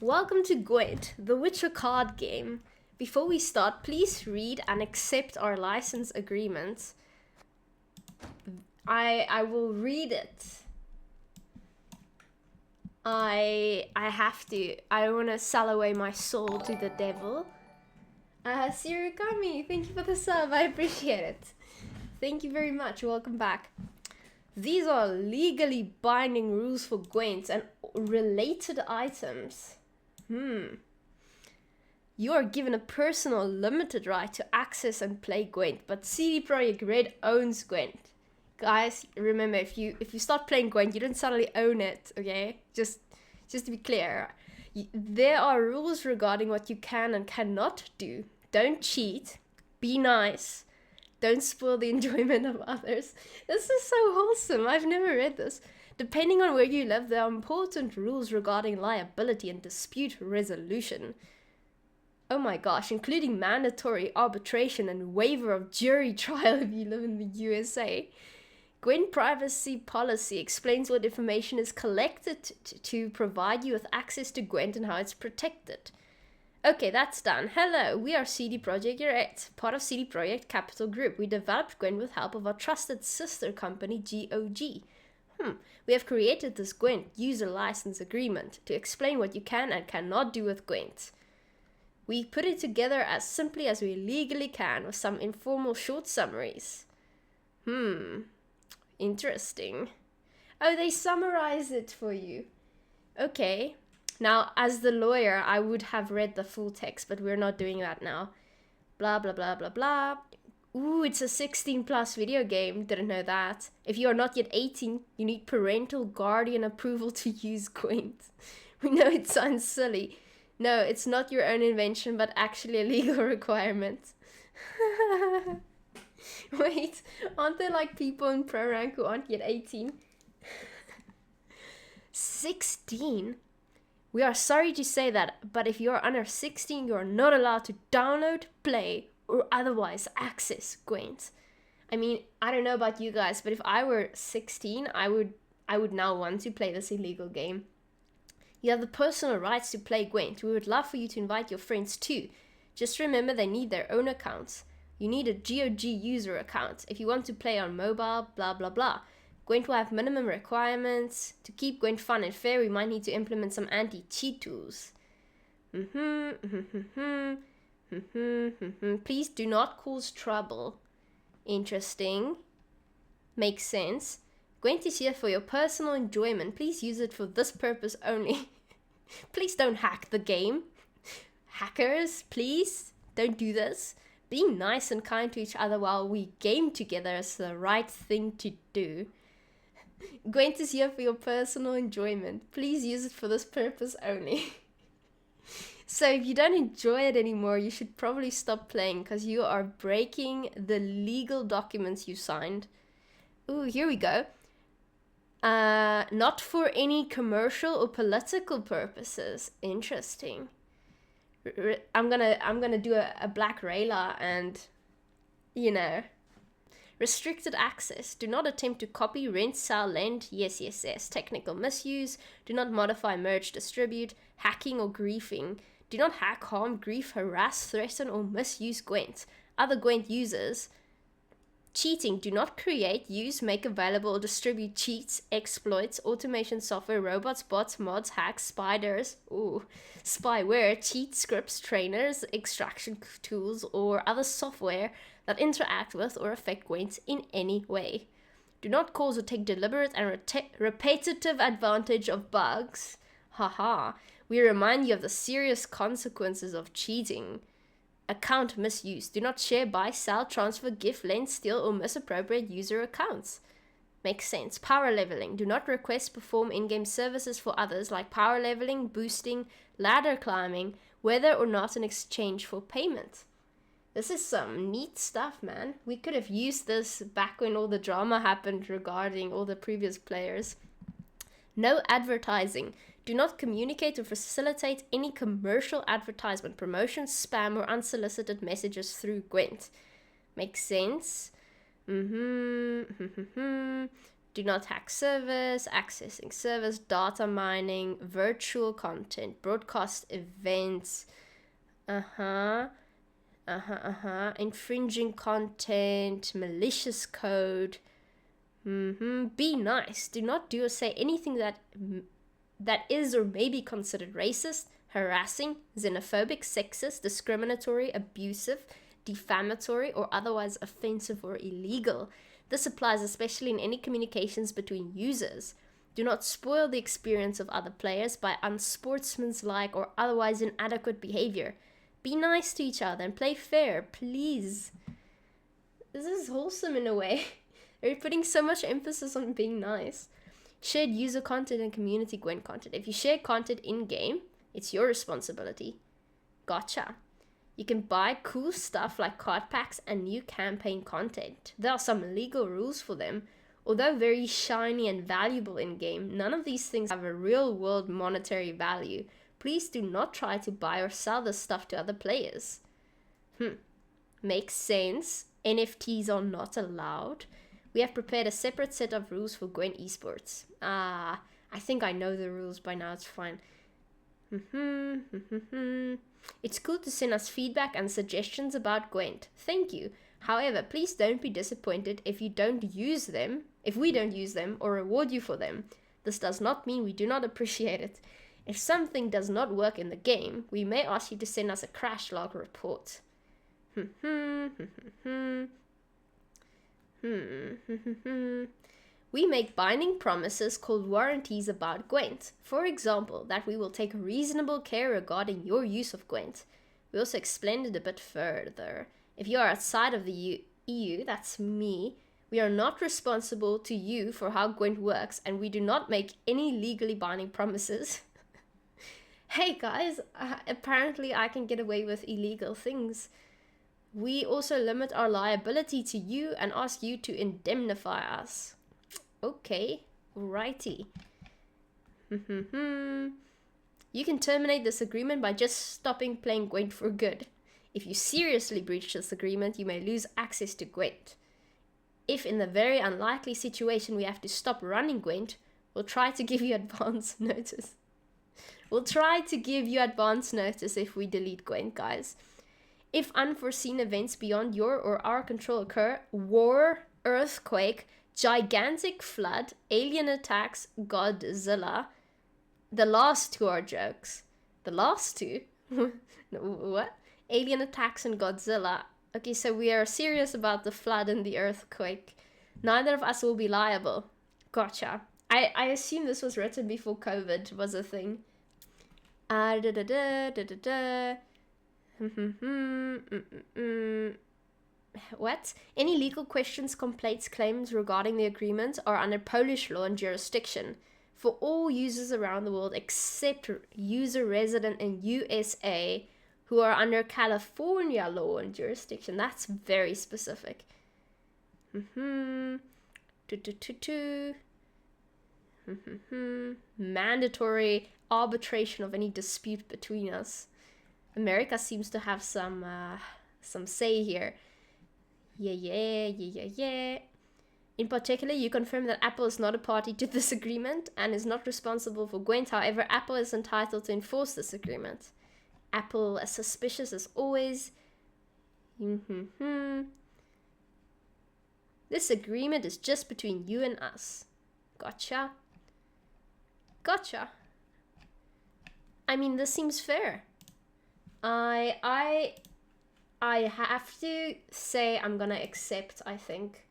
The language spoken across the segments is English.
Welcome to Gwent, the Witcher card game. Before we start, please read and accept our license agreement. I will read it. I have to. I don't want to sell away my soul to the devil. Sirikami, thank you for the sub. I appreciate it. Thank you very much. Welcome back. These are legally binding rules for Gwent and related items. You are given a personal limited right to access and play Gwent, but CD Projekt Red owns Gwent. Guys, remember, if you start playing Gwent, you don't suddenly own it, okay? Just to be clear. There are rules regarding what you can and cannot do. Don't cheat. Be nice. Don't spoil the enjoyment of others. This is so wholesome. I've never read this. Depending on where you live, there are important rules regarding liability and dispute resolution. Oh my gosh, including mandatory arbitration and waiver of jury trial if you live in the USA. Gwent privacy policy explains what information is collected to provide you with access to Gwent and how it's protected. Okay, that's done. Hello, we are CD Projekt Red, part of CD Projekt Capital Group. We developed Gwent with help of our trusted sister company, GOG. We have created this Gwent user license agreement to explain what you can and cannot do with Gwent. We put it together as simply as we legally can with some informal short summaries. Interesting. Oh, they summarize it for you. Okay. Now, as the lawyer, I would have read the full text, but we're not doing that now. Blah, blah, blah, blah, blah. Ooh, it's a 16 plus video game. Didn't know that. If you are not yet 18, you need parental guardian approval to use Gwent. We know it sounds silly. No, it's not your own invention, but actually a legal requirement. Wait, aren't there like people in pro rank who aren't yet 18? 16? We are sorry to say that, but if you are under 16, you are not allowed to download, play, or otherwise access Gwent. I mean, I don't know about you guys, but if I were 16, I would now want to play this illegal game. You have the personal rights to play Gwent. We would love for you to invite your friends too. Just remember they need their own accounts. You need a GOG user account if you want to play on mobile, blah blah blah. Gwent will have minimum requirements. To keep Gwent fun and fair, we might need to implement some anti-cheat tools. Please do not cause trouble. Interesting. Makes sense. Gwent is here for your personal enjoyment. Please use it for this purpose only. Please don't hack the game. Hackers, please don't do this. Being nice and kind to each other while we game together is the right thing to do. Gwent is here for your personal enjoyment. Please use it for this purpose only. So if you don't enjoy it anymore, you should probably stop playing because you are breaking the legal documents you signed. Ooh, here we go. Not for any commercial or political purposes. Interesting. I'm gonna do a black Rayla and, you know. Restricted access. Do not attempt to copy, rent, sell, lend. Yes. Technical misuse. Do not modify, merge, distribute. Hacking or griefing. Do not hack, harm, grief, harass, threaten, or misuse Gwent. Other Gwent users. Cheating. Do not create, use, make available, or distribute cheats, exploits, automation software, robots, bots, mods, hacks, spiders, spyware, cheat scripts, trainers, extraction tools, or other software that interact with or affect Gwent in any way. Do not cause or take deliberate and repetitive advantage of bugs. Haha. We remind you of the serious consequences of cheating. Account misuse. Do not share, buy, sell, transfer, gift, lend, steal, or misappropriate user accounts. Makes sense. Power leveling. Do not request, perform in-game services for others like power leveling, boosting, ladder climbing, whether or not in exchange for payment. This is some neat stuff, man. We could have used this back when all the drama happened regarding all the previous players. No advertising. Do not communicate or facilitate any commercial advertisement, promotion, spam, or unsolicited messages through Gwent. Makes sense. Do not hack servers, accessing servers, data mining, virtual content, broadcast events, infringing content, malicious code. Be nice. Do not do or say anything that is or may be considered racist, harassing, xenophobic, sexist, discriminatory, abusive, defamatory, or otherwise offensive or illegal. This applies especially in any communications between users. Do not spoil the experience of other players by unsportsmanlike or otherwise inadequate behavior. Be nice to each other and play fair, please. This is wholesome in a way. They're putting so much emphasis on being nice. Shared user content and community Gwent content. If you share content in-game, it's your responsibility. Gotcha. You can buy cool stuff like card packs and new campaign content. There are some legal rules for them. Although very shiny and valuable in-game, none of these things have a real-world monetary value. Please do not try to buy or sell this stuff to other players. Makes sense. NFTs are not allowed. We have prepared a separate set of rules for Gwen esports. I think I know the rules by now, it's fine. It's cool to send us feedback and suggestions about Gwent. Thank you. However, please don't be disappointed if we don't use them or reward you for them. This does not mean we do not appreciate it. If something does not work in the game, we may ask you to send us a crash log report. We make binding promises called warranties about Gwent. For example, that we will take reasonable care regarding your use of Gwent. We also explained it a bit further. If you are outside of the EU, that's me, we are not responsible to you for how Gwent works, and we do not make any legally binding promises. Hey guys, apparently I can get away with illegal things. We also limit our liability to you and ask you to indemnify us. Okay, righty. You can terminate this agreement by just stopping playing Gwent for good. If you seriously breach this agreement, you may lose access to Gwent. If in the very unlikely situation we have to stop running Gwent, we'll try to give you advance notice. We'll try to give you advance notice if we delete Gwent, guys. If unforeseen events beyond your or our control occur, war, earthquake, gigantic flood, alien attacks, Godzilla. The last two are jokes. The last two? No, what? Alien attacks and Godzilla. Okay, so we are serious about the flood and the earthquake. Neither of us will be liable. Gotcha. I assume this was written before COVID was a thing. What? Any legal questions, complaints, claims regarding the agreement are under Polish law and jurisdiction for all users around the world except user resident in USA who are under California law and jurisdiction. That's very specific. Mandatory arbitration of any dispute between us. America seems to have some say here. Yeah. In particular, you confirm that Apple is not a party to this agreement and is not responsible for Gwent. However, Apple is entitled to enforce this agreement. Apple as suspicious as always. This agreement is just between you and us. Gotcha. I mean, this seems fair. I have to say I'm gonna accept, I think.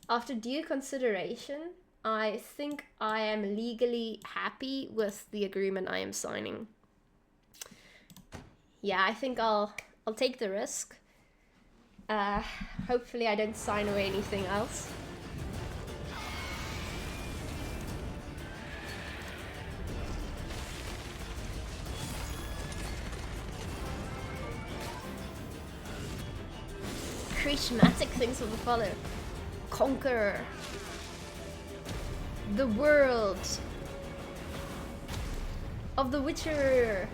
After due consideration, I think I am legally happy with the agreement I am signing. Yeah, I think I'll take the risk. Hopefully I don't sign away anything else. Charismatic things will follow. Conquer the world of The Witcher.